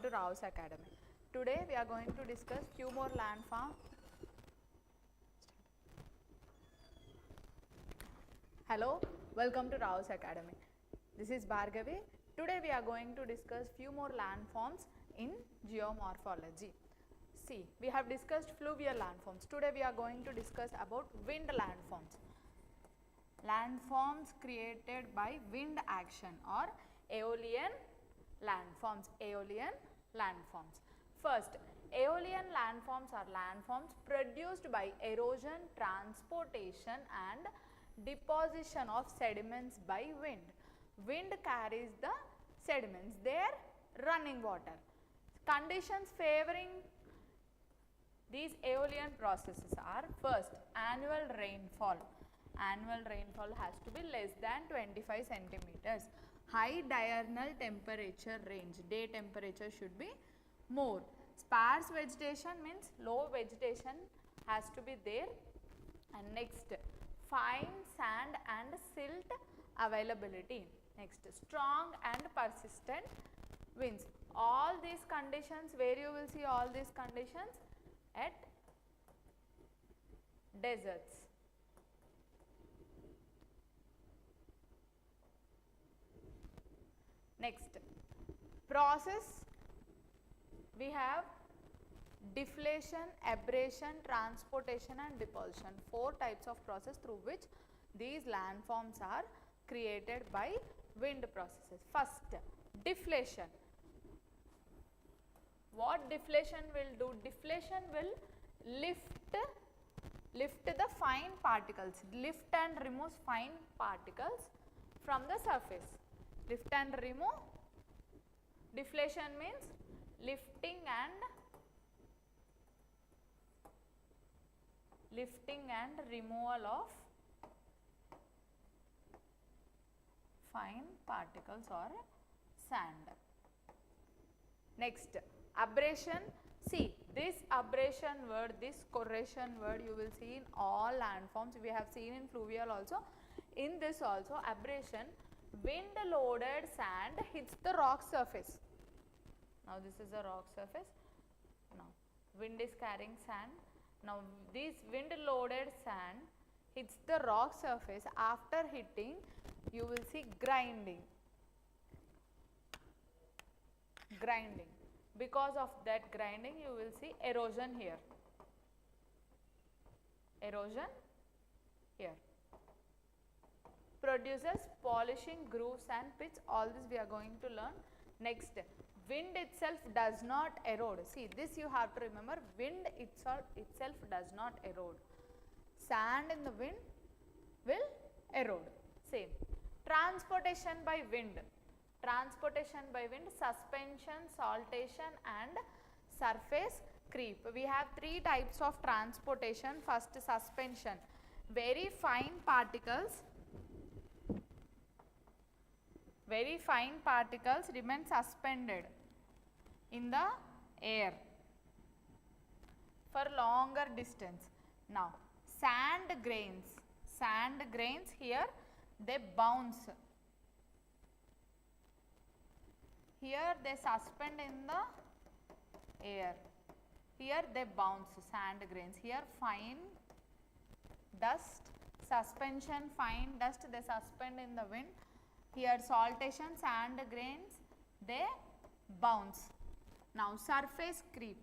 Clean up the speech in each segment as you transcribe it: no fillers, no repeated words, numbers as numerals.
to Raos Academy. Today we are going to discuss few more landforms. Hello, welcome to Raos Academy. This is Bhargavi. Today we are going to discuss few more landforms in geomorphology. See, we have discussed fluvial landforms. Today we are going to discuss about wind landforms. Landforms created by wind action or aeolian landforms. Aeolian landforms. First, aeolian landforms are landforms produced by erosion, transportation and deposition of sediments by wind. Wind carries the sediments, they are running water. Conditions favoring these aeolian processes are: first, annual rainfall. Annual rainfall has to be less than 25 centimeters. High diurnal temperature range. Day temperature should be more. Sparse vegetation means low vegetation has to be there. And next, fine sand and silt availability. Next, strong and persistent winds. All these conditions, where you will see all these conditions? At deserts. Next, process, we have deflation, abrasion, transportation and deposition. 4 types of process through which these landforms are created by wind processes. First, deflation. What deflation will do? Deflation will lift the fine particles, lift and remove fine particles from the surface. Lift and remove. Deflation means lifting and removal of fine particles or sand. Next, abrasion. See, this abrasion word, this corrosion word you will see in all landforms. We have seen in fluvial also. In this also, abrasion, wind loaded sand hits the rock surface. Now this is a rock surface. Now wind is carrying sand. Now this wind loaded sand hits the rock surface. After hitting, you will see grinding. Grinding. Because of that grinding, you will see erosion here. Erosion here. Produces polishing, grooves and pitch. All this we are going to learn. Next, wind itself does not erode. See, this you have to remember, wind itself does not erode. Sand in the wind will erode. Same. Transportation by wind. Transportation by wind, suspension, saltation and surface creep. We have 3 types of transportation. First, suspension. Very fine particles remain suspended in the air for longer distance. Now, sand grains here, they bounce. Here they suspend in the air. Here they bounce, sand grains. Here fine dust, suspension, fine dust, they suspend in the wind. Here saltation, sand grains, they bounce. Now surface creep,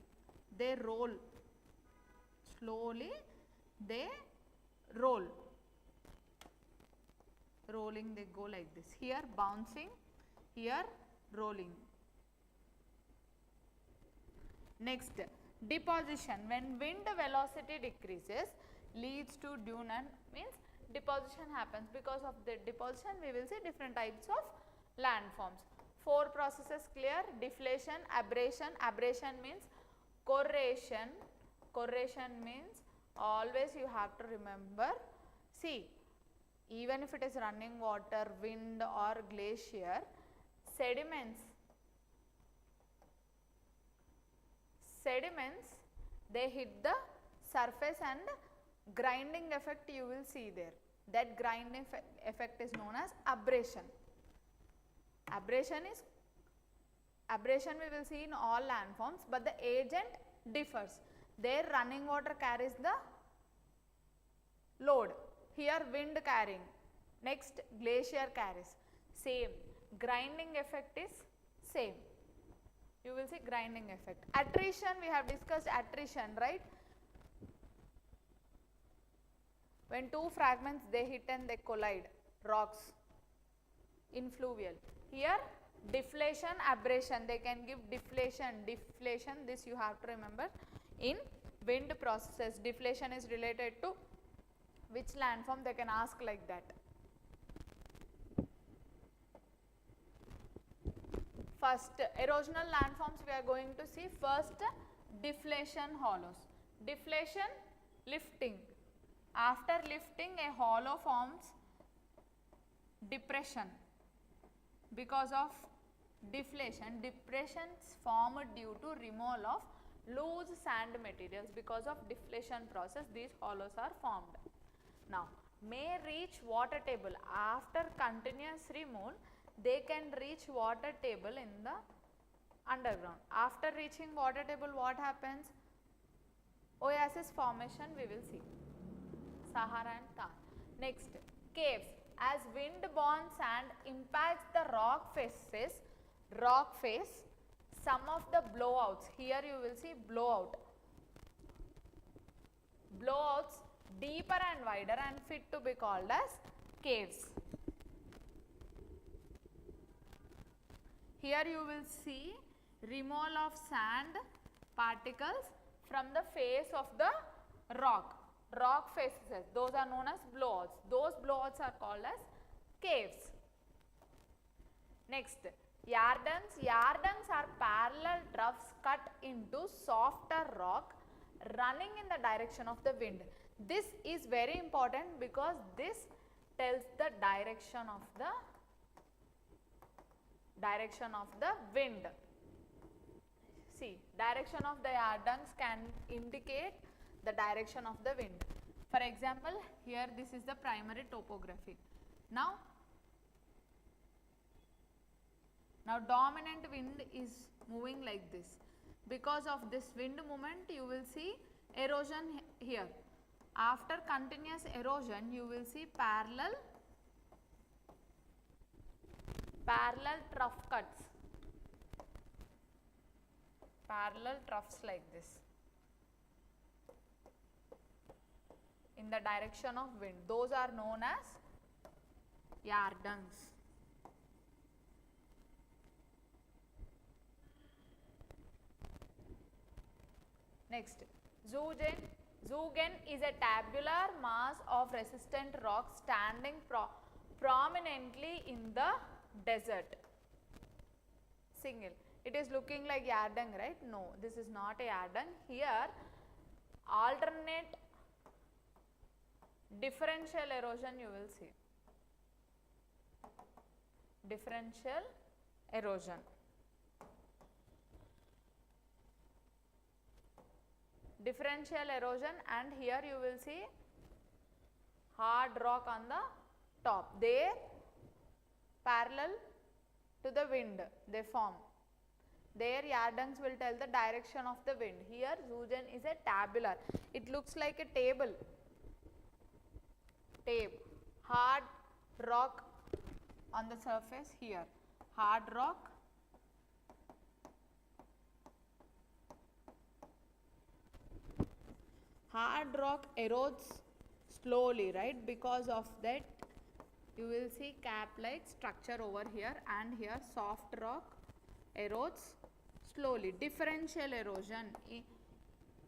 they roll. Slowly they roll. Rolling, they go like this. Here bouncing, here rolling. Next, deposition. When wind velocity decreases, leads to dune, means deposition happens. Because of the deposition, we will see different types of landforms. 4 processes clear. Deflation, abrasion. Abrasion means corrosion. Corrosion means always you have to remember. See, even if it is running water, wind or glacier, sediments, they hit the surface and grinding effect you will see there. That grinding effect is known as abrasion. Abrasion is Abrasion we will see in all landforms, but the agent differs. There running water carries the load, here wind carrying, next glacier carries, same. Grinding effect is same. You will see grinding effect. Attrition, we have discussed attrition, right? When two fragments they hit and they collide, rocks in fluvial. Here deflation, abrasion, they can give deflation, this you have to remember. In wind processes, deflation is related to which landform, they can ask like that. First, erosional landforms we are going to see. First, deflation hollows. Deflation, lifting. After lifting, a hollow forms depression because of deflation. Depressions formed due to removal of loose sand materials. Because of deflation process, these hollows are formed. Now, may reach water table after continuous removal. They can reach water table in the underground. After reaching water table, what happens? Oasis formation we will see. Sahara and Tar. Next, caves. As wind-borne sand impacts the rock face, some of the blowouts, here you will see blowout. Blowouts deeper and wider and fit to be called as caves. Here you will see removal of sand particles from the face of the rock. Rock faces, those are known as blowouts. Those blowouts are called as caves. Next, yardens. Yardens are parallel troughs cut into softer rock running in the direction of the wind. This is very important because this tells the direction of the wind. See, direction of the yardens can indicate the direction of the wind. For example, here this is the primary topography. Now dominant wind is moving like this. Because of this wind movement, you will see erosion here. After continuous erosion, you will see parallel trough cuts. Parallel troughs like this in the direction of wind. Those are known as yardens. Next, Zugen is a tabular mass of resistant rock standing prominently in the desert. Single. It is looking like yardang, right? No, this is not a yardang. Here, alternate differential erosion you will see. Differential erosion. Differential erosion, and here you will see hard rock on the top. They parallel to the wind, they form. Their yardens will tell the direction of the wind. Here Zugen is a tabular. It looks like a table. Tape. Hard rock on the surface here. Hard rock. Hard rock erodes slowly, right? Because of that, you will see cap-like structure over here, and here soft rock erodes slowly. Differential erosion.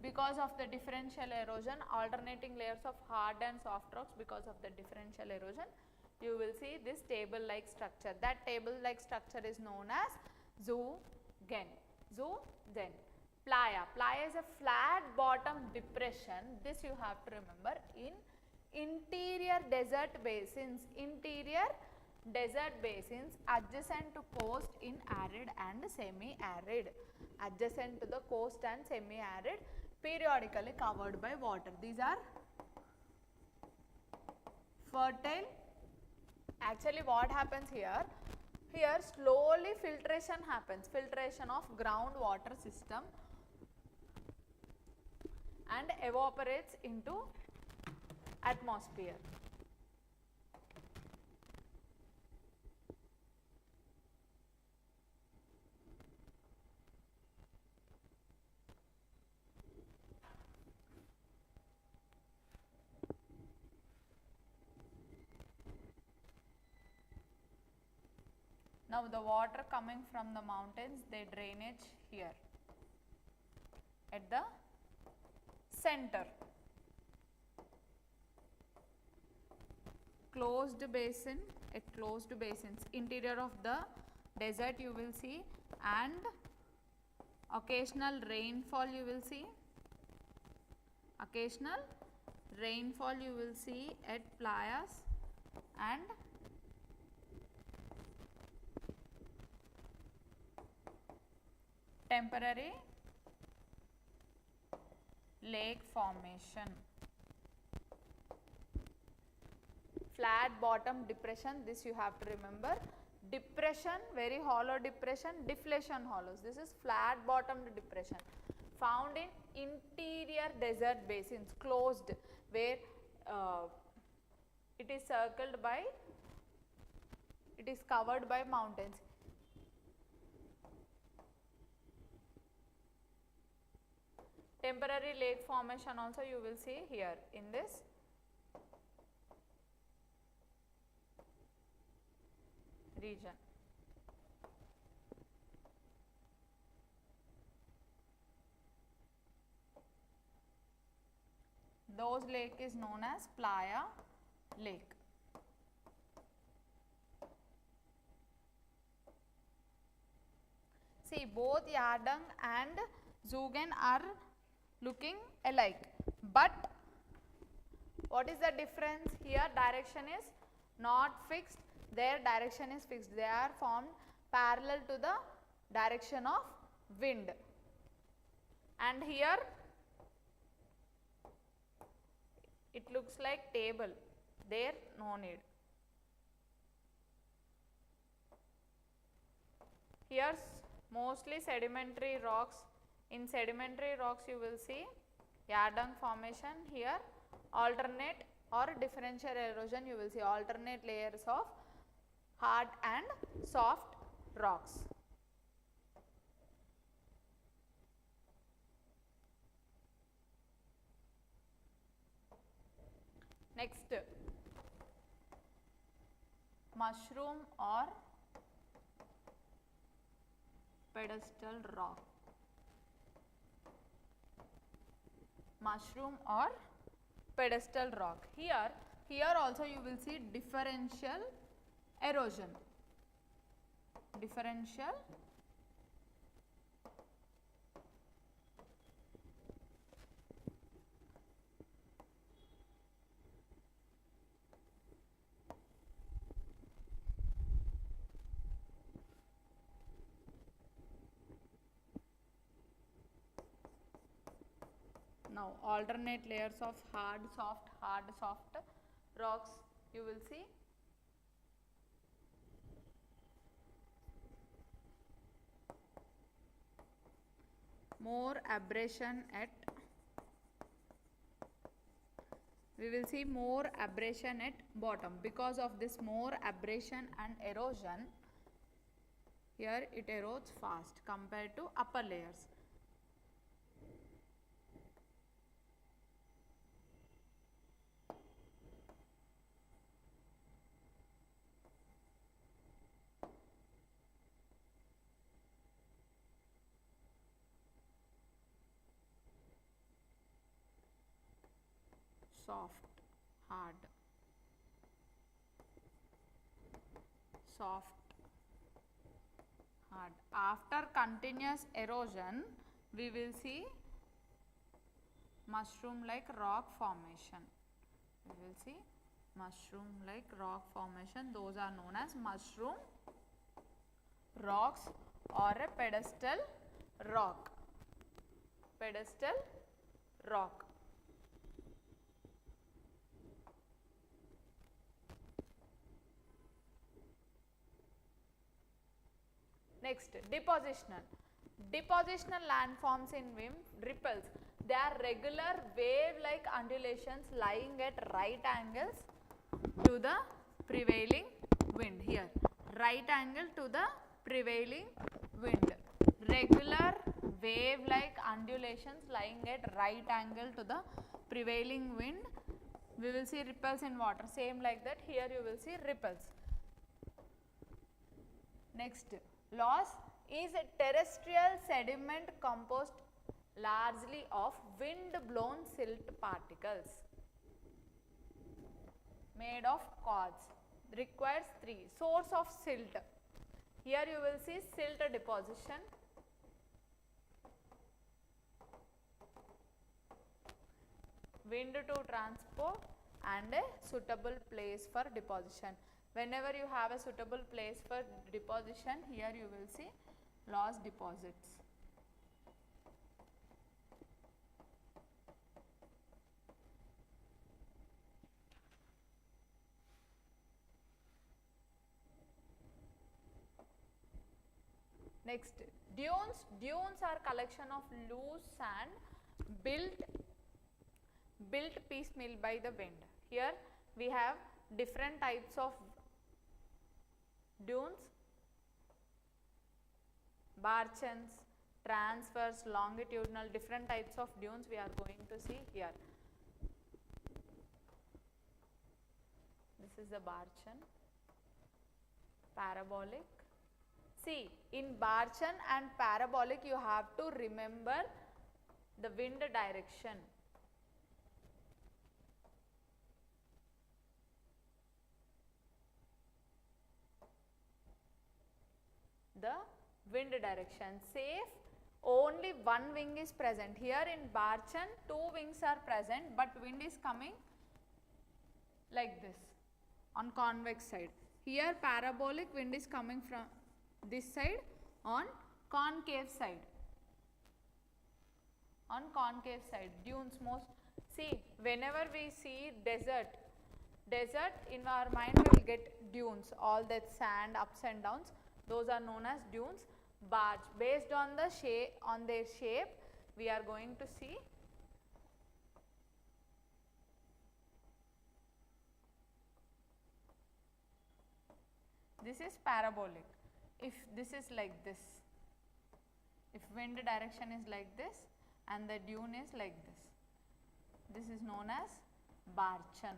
Because of the differential erosion, alternating layers of hard and soft rocks, because of the differential erosion, you will see this table-like structure. That table-like structure is known as Zugen. Zugen. Playa. Playa is a flat bottom depression. This you have to remember in interior desert basins. Interior desert basins adjacent to coast in arid and semi-arid. Adjacent to the coast and semi-arid, periodically covered by water. These are fertile. Actually what happens here? Here slowly filtration happens, filtration of groundwater system and evaporates into atmosphere. Now the water coming from the mountains, they drainage here at the center. Closed basin, at closed basins, interior of the desert you will see, and occasional rainfall you will see. Occasional rainfall you will see at playas and temporary lake formation. Flat bottom depression, this you have to remember. Depression, very hollow depression, deflation hollows. This is flat bottomed depression found in interior desert basins, closed, where it is circled by, it is covered by mountains. Temporary lake formation also you will see here in this. Region. Those lake is known as playa lake. See, both Yardang and Zugen are looking alike, but what is the difference? Here direction is not fixed, their direction is fixed. They are formed parallel to the direction of wind, and here it looks like table, there no need. Here mostly sedimentary rocks. In sedimentary rocks you will see Yardang formation. Here alternate or differential erosion, you will see alternate layers of hard and soft rocks. Next, mushroom or pedestal rock. Mushroom or pedestal rock. Here also you will see differential erosion. Differential now alternate layers of hard, soft rocks you will see. More abrasion at, we will see more abrasion at bottom. Because of this more abrasion and erosion, here it erodes fast compared to upper layers. Soft, hard, soft, hard. After continuous erosion, we will see mushroom like rock formation. We will see mushroom like rock formation. Those are known as mushroom rocks or a pedestal rock. Pedestal rock. Next, depositional. Depositional landforms in ripples. They are regular wave-like undulations lying at right angles to the prevailing wind. Here, right angle to the prevailing wind. Regular wave-like undulations lying at right angle to the prevailing wind. We will see ripples in water. Same like that. Here you will see ripples. Next, loss is a terrestrial sediment composed largely of wind-blown silt particles made of cords. Requires 3. Source of silt. Here you will see silt deposition. Wind to transport and a suitable place for deposition. Whenever you have a suitable place for deposition, here you will see loss deposits. Next, dunes. Dunes are collection of loose sand built piecemeal by the wind. Here we have different types of dunes, barchans, transverse, longitudinal, different types of dunes we are going to see here. This is the barchan, parabolic. See, in barchan and parabolic you have to remember the wind direction. The wind direction. Safe, only one wing is present. Here in barchan, 2 wings are present, but wind is coming like this on convex side. Here parabolic, wind is coming from this side on concave side. On concave side, dunes most. See, whenever we see desert in our mind we will get dunes, all that sand ups and downs. Those are known as dunes. Barge, based on the shape, on their shape, we are going to see this is parabolic. If this is like this, if wind direction is like this and the dune is like this is known as barchan.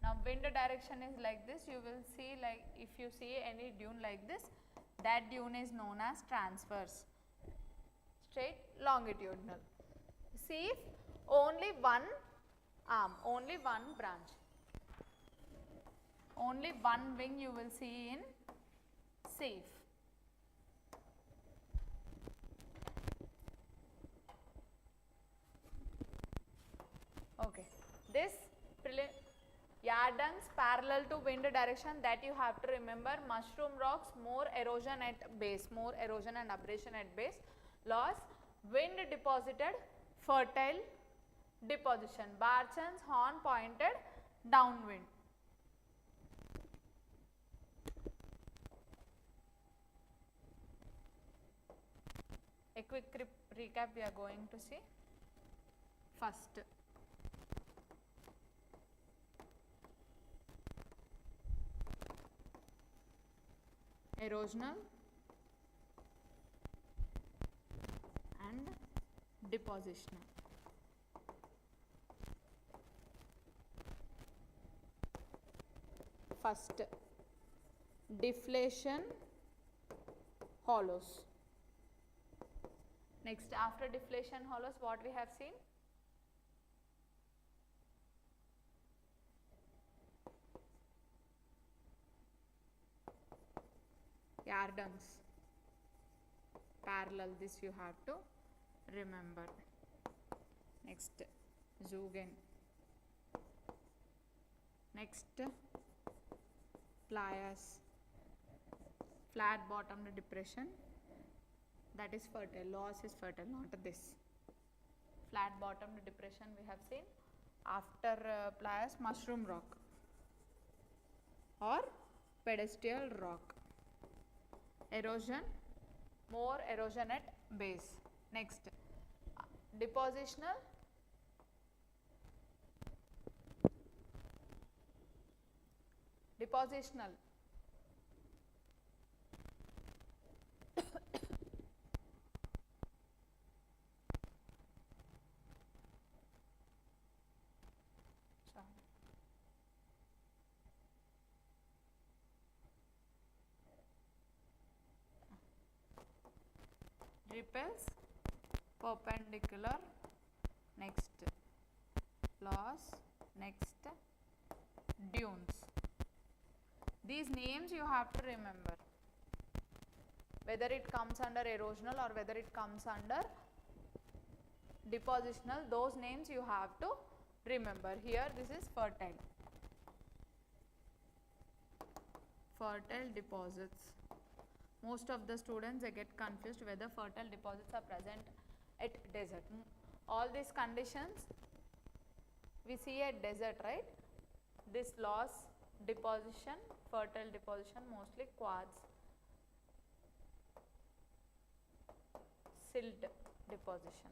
Now wind direction is like this, you will see, like if you see any dune like this, that dune is known as transverse, straight, longitudinal. See, only one arm, only one branch, only one wing you will see in safe. Okay, this yardings parallel to wind direction, that you have to remember. Mushroom rocks, more erosion at base, more erosion and abrasion at base. Loss, wind deposited, fertile deposition. Barchans, horn pointed downwind. A quick recap we are going to see. First, erosional and depositional. First, deflation, hollows. Next, after deflation hollows, what we have seen? Yardings, parallel, this you have to remember. Next, Zugen. Next, playas, flat bottomed depression, that is fertile. Loss is fertile, not this. Flat bottomed depression we have seen. After playas, mushroom rock or pedestal rock. erosion, more erosion at base. Next, depositional, depositional, repels, perpendicular, next loss, next dunes. These names you have to remember, whether it comes under erosional or whether it comes under depositional, those names you have to remember. Here this is fertile, fertile deposits. Most of the students, they get confused whether fertile deposits are present at desert. All these conditions we see at desert, right? This loss, deposition, fertile deposition, mostly quartz, silt deposition.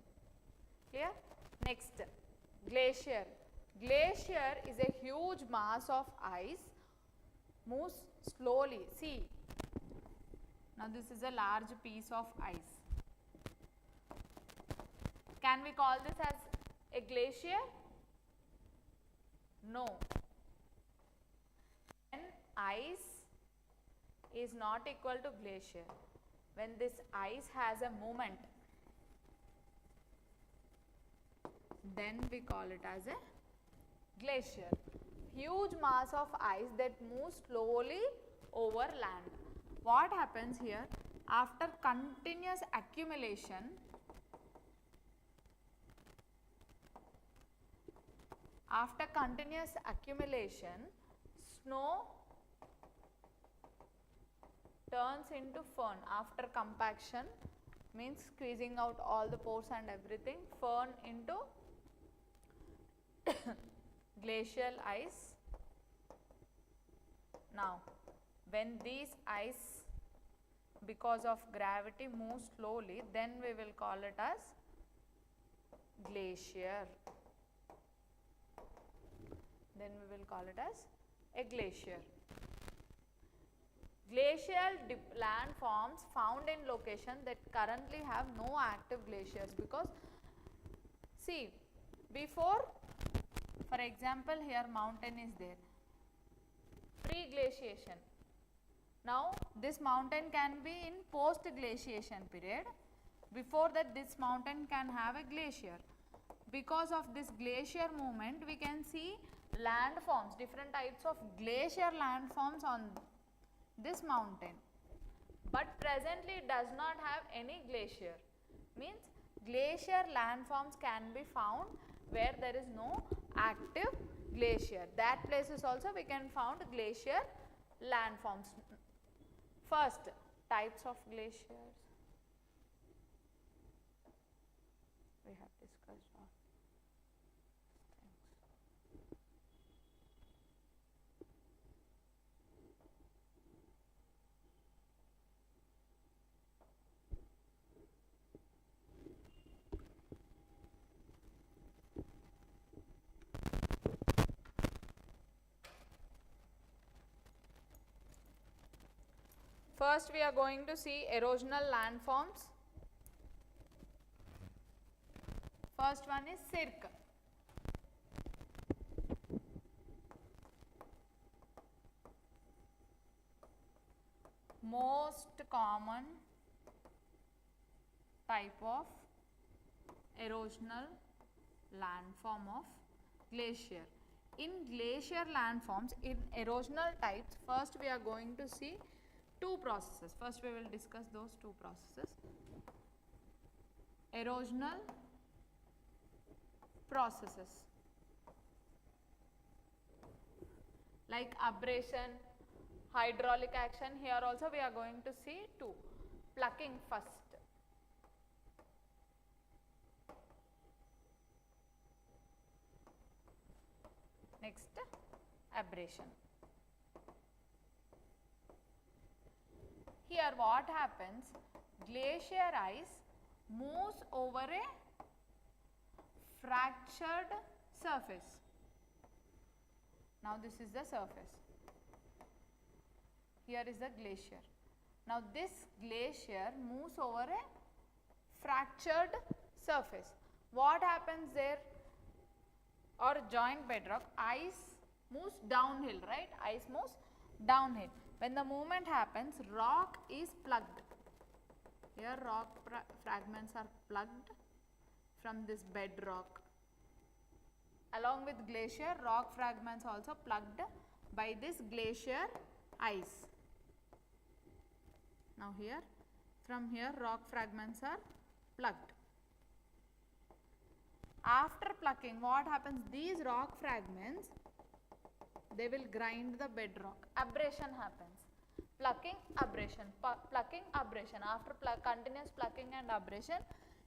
Clear? Next, glacier. Glacier is a huge mass of ice, moves slowly. See, now this is a large piece of ice. Can we call this as a glacier? No. When ice is not equal to glacier, when this ice has a movement, then we call it as a glacier. Huge mass of ice that moves slowly over land. What happens here? After continuous accumulation, snow turns into fern. After compaction, means squeezing out all the pores and everything, fern into glacial ice. Now, when these ice, because of gravity, move slowly, then we will call it as glacier. Then we will call it as a glacier. Glacial landforms found in locations that currently have no active glaciers, because see, before, for example, here mountain is there, pre-glaciation. Now this mountain can be in post-glaciation period. Before that, this mountain can have a glacier. Because of this glacier movement, we can see landforms, different types of glacier landforms on this mountain. But presently it does not have any glacier. Means glacier landforms can be found where there is no active glacier. That places also we can found glacier landforms. First, types of glaciers we have discussed all things. First, we are going to see erosional landforms. First one is cirque. Most common type of erosional landform of glacier. In glacier landforms, in erosional types, first we are going to see two processes. First we will discuss those two processes. Erosional processes like abrasion, hydraulic action. Here also we are going to see two. Plucking first. Next, abrasion. Here what happens? Glacier ice moves over a fractured surface. Now this is the surface. Here is the glacier. Now this glacier moves over a fractured surface. What happens there? Or joint bedrock, ice moves downhill, right? Ice moves downhill. When the movement happens, rock is plugged. Here rock fragments are plugged from this bedrock. Along with glacier, rock fragments also plugged by this glacier ice. Now here, from here rock fragments are plugged. After plucking, what happens? These rock fragments, they will grind the bedrock. Abrasion happens. Plucking, abrasion, plucking, abrasion. After continuous plucking and abrasion,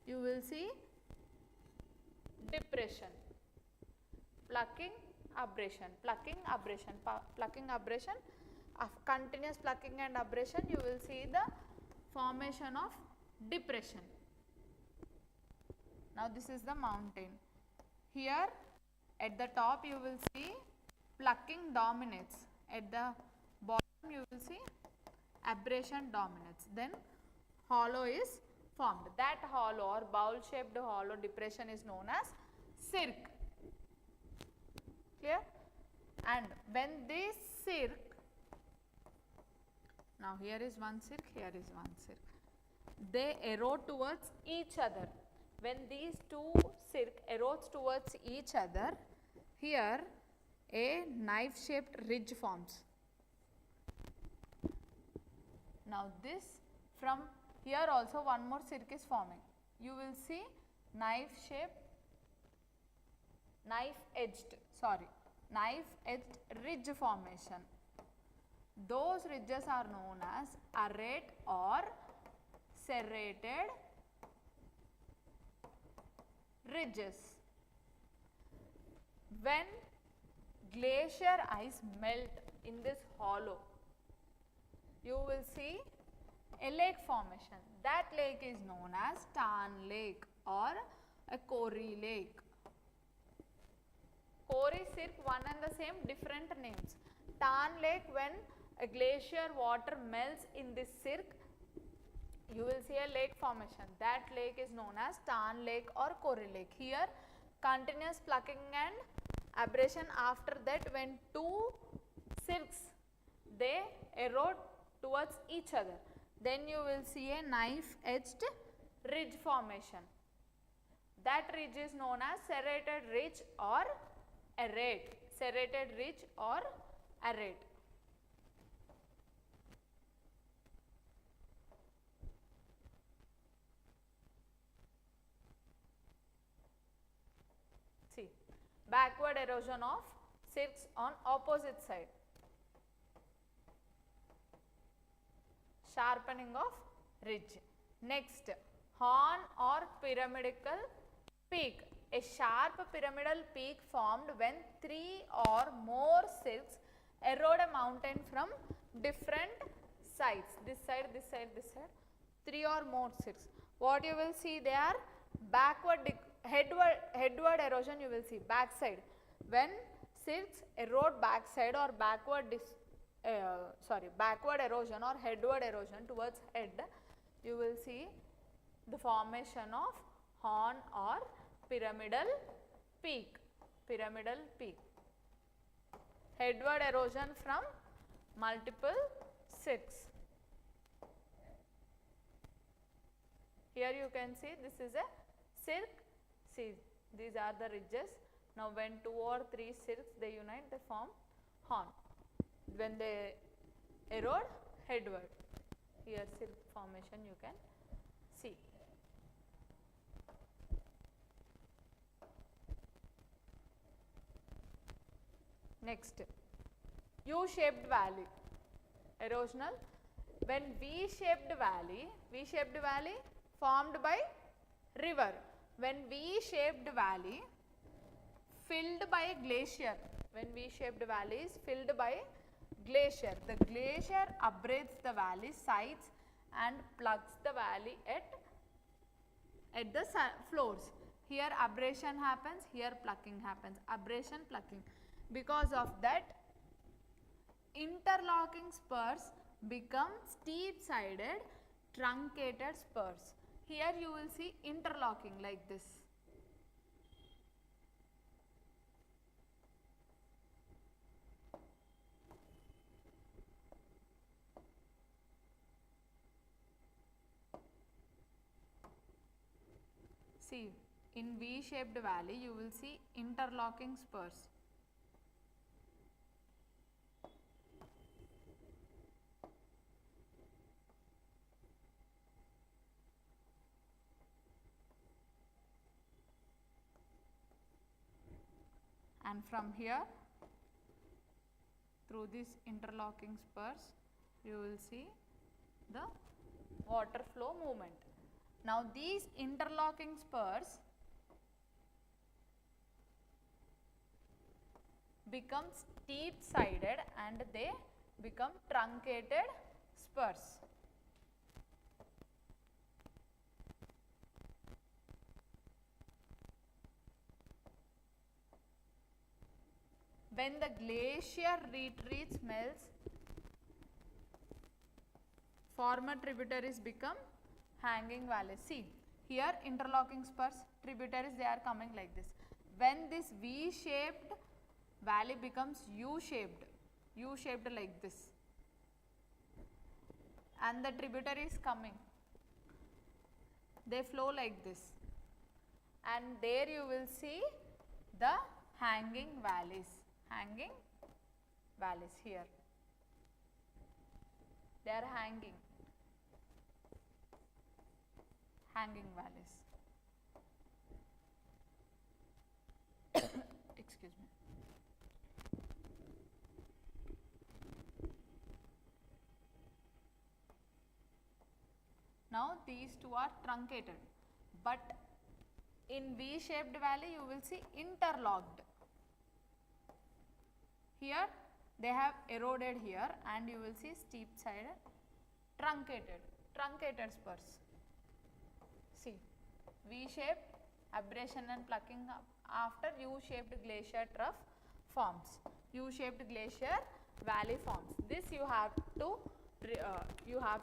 you will see depression. Plucking, abrasion, plucking, abrasion, plucking, abrasion. After continuous plucking and abrasion, you will see the formation of depression. Now this is the mountain. Here at the top you will see plucking dominates. At the bottom you will see abrasion dominates. Then hollow is formed. That hollow or bowl shaped hollow depression is known as cirque. Clear? And when this cirque, now here is one cirque, here is one cirque, they erode towards each other. When these two cirque erodes towards each other, here a knife shaped ridge forms. Now this, from here also one more cirque is forming. You will see knife edged ridge formation. Those ridges are known as arrate or serrated ridges. When glacier ice melt in this hollow, you will see a lake formation. That lake is known as Tarn Lake or a Kori Lake. Kori, cirque, one and the same, different names. Tarn Lake, when a glacier water melts in this cirque, you will see a lake formation. That lake is known as Tarn Lake or Kori Lake. Here continuous plucking and abrasion. After that, when two cirques, they erode towards each other, then you will see a knife edged ridge formation. That ridge is known as serrated ridge or arrate. Serrated ridge or arrate. See, backward erosion of cirques on opposite side. Sharpening of ridge. Next, horn or pyramidal peak. A sharp pyramidal peak formed when three or more cirques erode a mountain from different sides. This side, this side, this side. Three or more cirques. What you will see, they are backward, headward erosion you will see, backside. When cirques erode backside or backward erosion or headward erosion towards head, you will see the formation of horn or pyramidal peak. Pyramidal peak. Headward erosion from multiple cirques. Here you can see this is a cirque. See, these are the ridges. Now when two or three cirques they unite, they form horn. When they erode, headward. Here cirque formation you can see. Next, U-shaped valley. Erosional. When V-shaped valley formed by river. When V-shaped valley filled by glacier. When V-shaped valley is filled by glacier. The glacier abrades the valley sides and plugs the valley at the floors. Here abrasion happens, here plucking happens, abrasion, plucking. Because of that, interlocking spurs become steep sided truncated spurs. Here you will see interlocking like this. See, in V-shaped valley you will see interlocking spurs. And from here, through these interlocking spurs, you will see the water flow movement. Now these interlocking spurs become steep sided and they become truncated spurs. When the glacier retreats, melts, former tributaries become hanging valleys. See, here interlocking spurs, tributaries, they are coming like this. When this V-shaped valley becomes U-shaped like this, and the tributary is coming, they flow like this, and there you will see the hanging valleys here. They are hanging valleys. Excuse me. Now these two are truncated, but in V-shaped valley you will see interlocked. Here they have eroded here, and you will see steep sided truncated spurs. See, V-shaped, abrasion and plucking up after U-shaped glacier trough forms. U-shaped glacier valley forms. This you have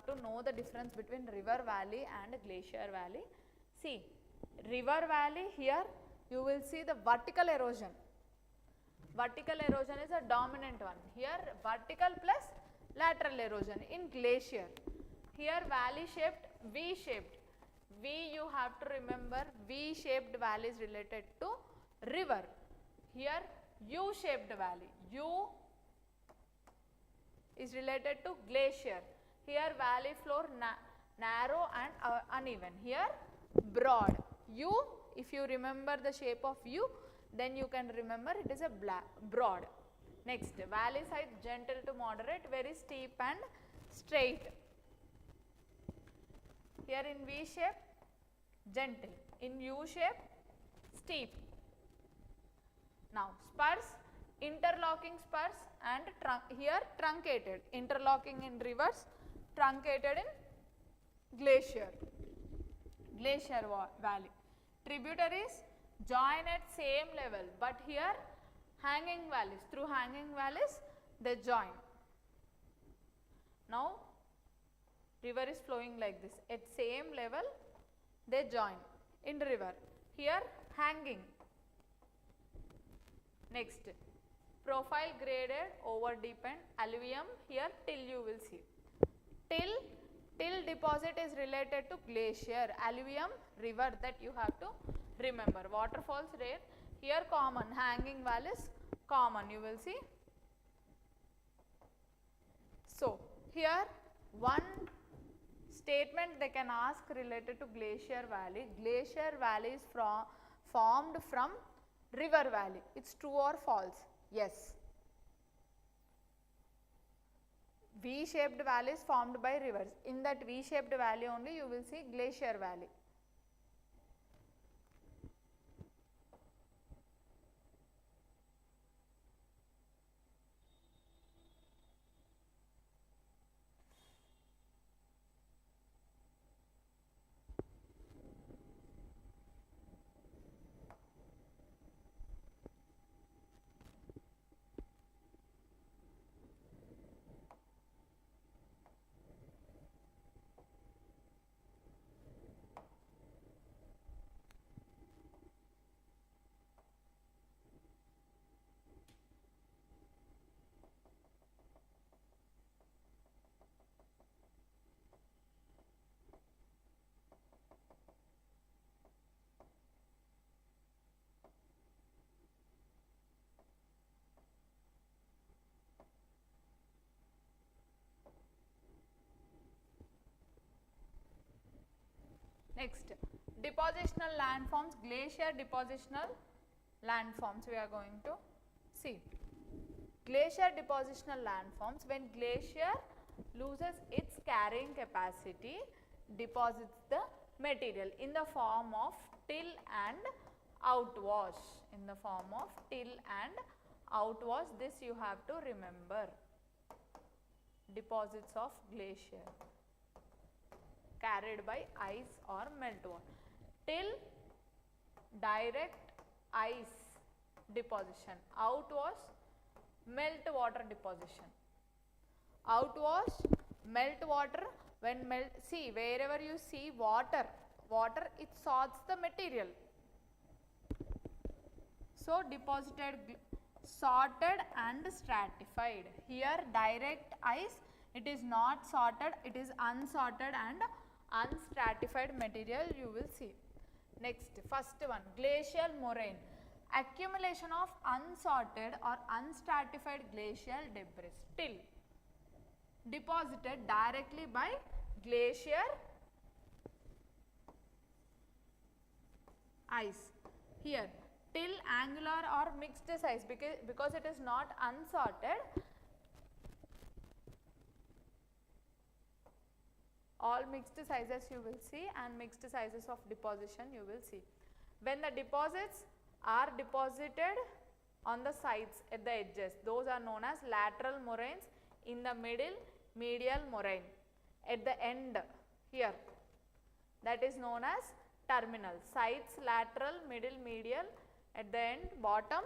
to know the difference between river valley and glacier valley. See, river valley, here you will see the vertical erosion. Vertical erosion is a dominant one. Here vertical plus lateral erosion in glacier. Here valley shaped, V shaped. V you have to remember, V shaped valley is related to river. Here U shaped valley, U is related to glacier. Here valley floor narrow and uneven. Here broad. U, if you remember the shape of U, then you can remember it is a broad. Next, valley side gentle to moderate, very steep and straight. Here in V shape, gentle. In U shape, steep. Now spurs, interlocking spurs, and here truncated. Interlocking in rivers, truncated in glacier valley. Tributaries join at same level, but here hanging valleys, through hanging valleys they join. Now river is flowing like this, at same level they join in river. Here hanging. Next, profile graded over deepened alluvium. Here till you will see. Till deposit is related to glacier, alluvium river, that you have to remember. Waterfalls rare. Here common, hanging valleys common, you will see. So here one statement they can ask related to glacier valley. Glacier valley is formed from river valley. It's true or false? Yes. V-shaped valley is formed by rivers. In that V-shaped valley only you will see glacier valley. Next, depositional landforms, glacier depositional landforms we are going to see. Glacier depositional landforms, when glacier loses its carrying capacity, deposits the material in the form of till and outwash. In the form of till and outwash, this you have to remember. Deposits of glacier carried by ice or meltwater. Till, direct ice deposition. Outwash, meltwater deposition. Outwash, meltwater. When melt, see wherever you see water, it sorts the material. So deposited, sorted and stratified. Here direct ice, it is not sorted, it is unsorted and unstratified material you will see. Next, first one, glacial moraine. Accumulation of unsorted or unstratified glacial debris, till deposited directly by glacier ice. Here till angular or mixed size, because it is not unsorted, all mixed sizes you will see and mixed sizes of deposition you will see. When the deposits are deposited on the sides at the edges, those are known as lateral moraines. In the middle, medial moraine. At the end here, that is known as terminal. Sides lateral, middle medial, at the end bottom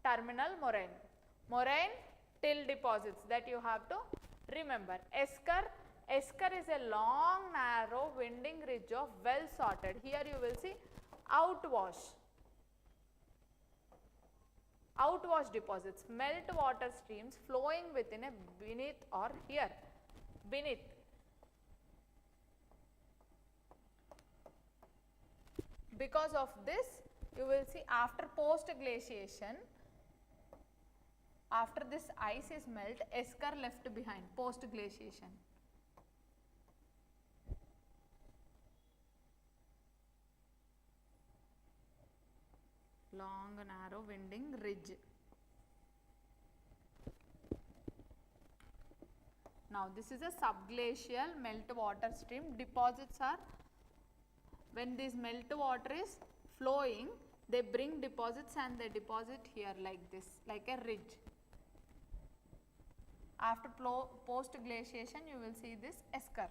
terminal moraine. Moraine till deposits, that you have to remember. Esker, esker is a long narrow winding ridge of well sorted. Here you will see outwash. Outwash deposits, meltwater streams flowing within a beneath or here beneath. Because of this you will see after post glaciation, after this ice is melt, esker left behind post glaciation. Long narrow winding ridge. Now this is a subglacial meltwater stream. Deposits are, when this meltwater is flowing, they bring deposits and they deposit here like this, like a ridge. After post glaciation you will see this esker.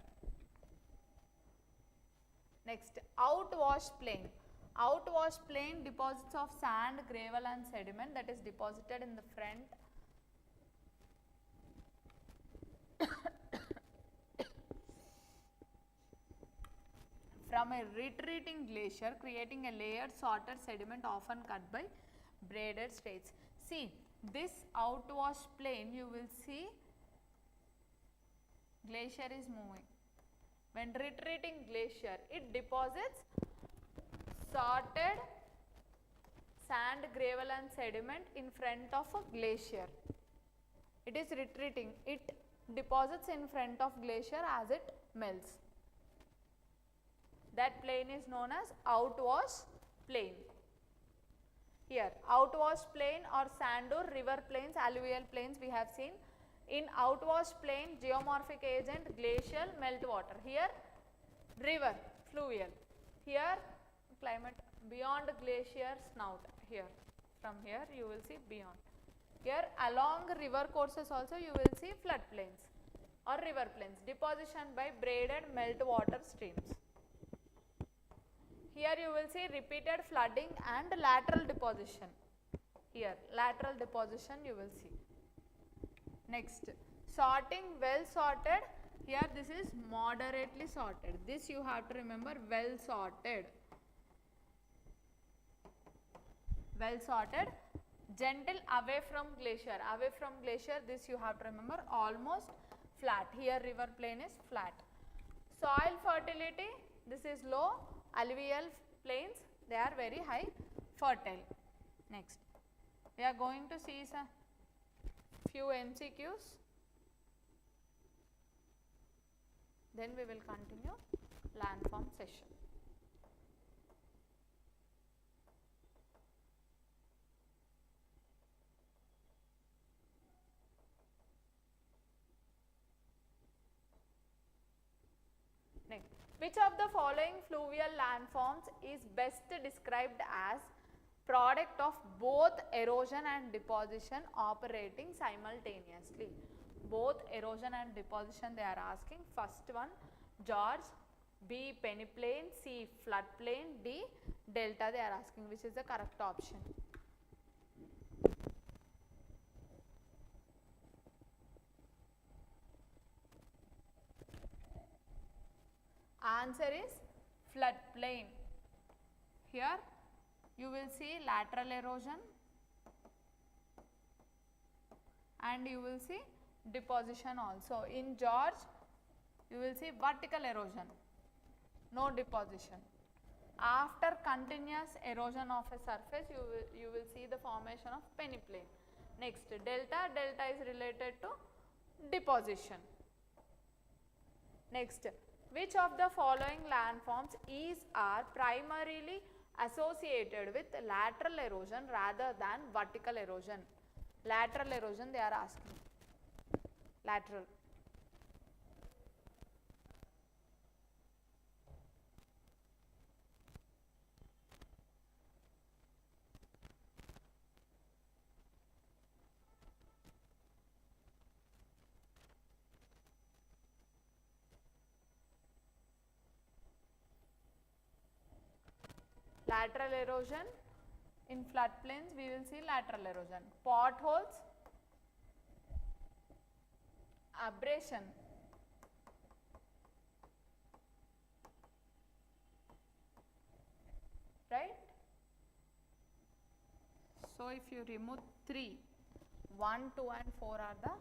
Next, outwash plain. Outwash plain, deposits of sand, gravel and sediment that is deposited in the front from a retreating glacier, creating a layered sorted sediment often cut by braided straits. See this outwash plain, you will see glacier is moving. When retreating glacier, it deposits sorted sand, gravel and sediment in front of a glacier. It is retreating, it deposits in front of glacier as it melts. That plain is known as outwash plain. Here outwash plain or sandur, river plains, alluvial plains we have seen. In outwash plain, geomorphic agent, glacial, meltwater. Here river, fluvial. Here climate beyond glacier snout. Here, from here you will see beyond. Here along river courses also you will see floodplains or river plains, deposition by braided meltwater streams. Here you will see repeated flooding and lateral deposition. Here lateral deposition you will see. Next, sorting, well sorted. Here this is moderately sorted. This you have to remember, well sorted. Well sorted, gentle away from glacier. Away from glacier, this you have to remember, almost flat. Here river plain is flat. Soil fertility, this is low. Alluvial plains, they are very high fertile. Next, we are going to see some few MCQs, then we will continue landform session. Next, which of the following fluvial landforms is best described as product of both erosion and deposition operating simultaneously? Both erosion and deposition they are asking. First one George, B peneplain, C floodplain, D delta they are asking. Which is the correct option? Answer is floodplain. Here you will see lateral erosion and you will see deposition also. In George you will see vertical erosion, no deposition. After continuous erosion of a surface you will see the formation of peneplain. Next delta is related to deposition. Next, which of the following landforms are primarily associated with lateral erosion rather than vertical erosion? Lateral erosion they are asking. Lateral. Lateral erosion, in floodplains we will see lateral erosion. Potholes, abrasion, right? So if you remove 3, 1, 2 and 4 are the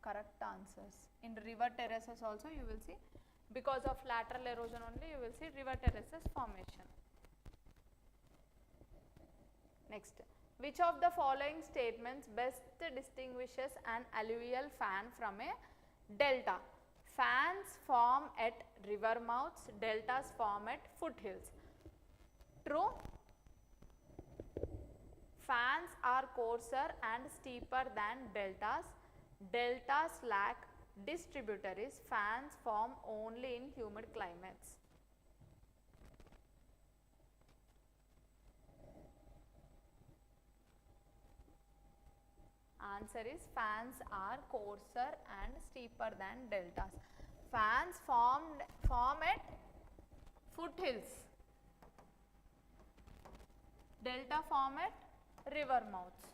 correct answers. In river terraces also you will see, because of lateral erosion only you will see river terraces formation. Next, which of the following statements best distinguishes an alluvial fan from a delta? Fans form at river mouths, deltas form at foothills. True? Fans are coarser and steeper than deltas. Deltas lack distributaries. Fans form only in humid climates. Answer is fans are coarser and steeper than deltas. Fans form at foothills. Delta form at river mouths.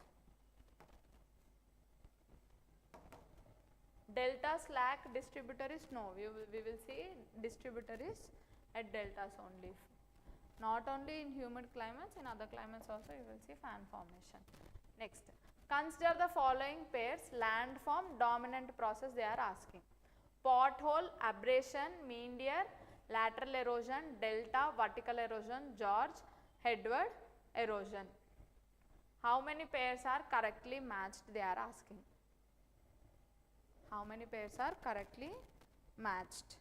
Deltas lack distributaries. No, we will see distributaries at deltas only. Not only in humid climates, in other climates also you will see fan formation. Next, consider the following pairs landform dominant process they are asking. Pothole, abrasion, meander, lateral erosion, delta, vertical erosion, George, headward erosion. How many pairs are correctly matched they are asking. How many pairs are correctly matched?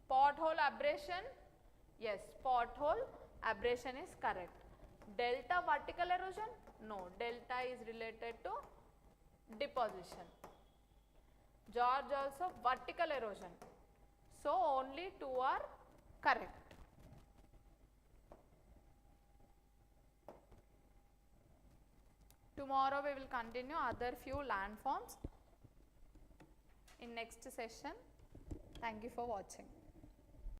Pothole abrasion, yes, pothole abrasion is correct. Delta vertical erosion, no, delta is related to deposition. George also vertical erosion, so only 2 are correct. Tomorrow we will continue other few landforms in next session. Thank you for watching.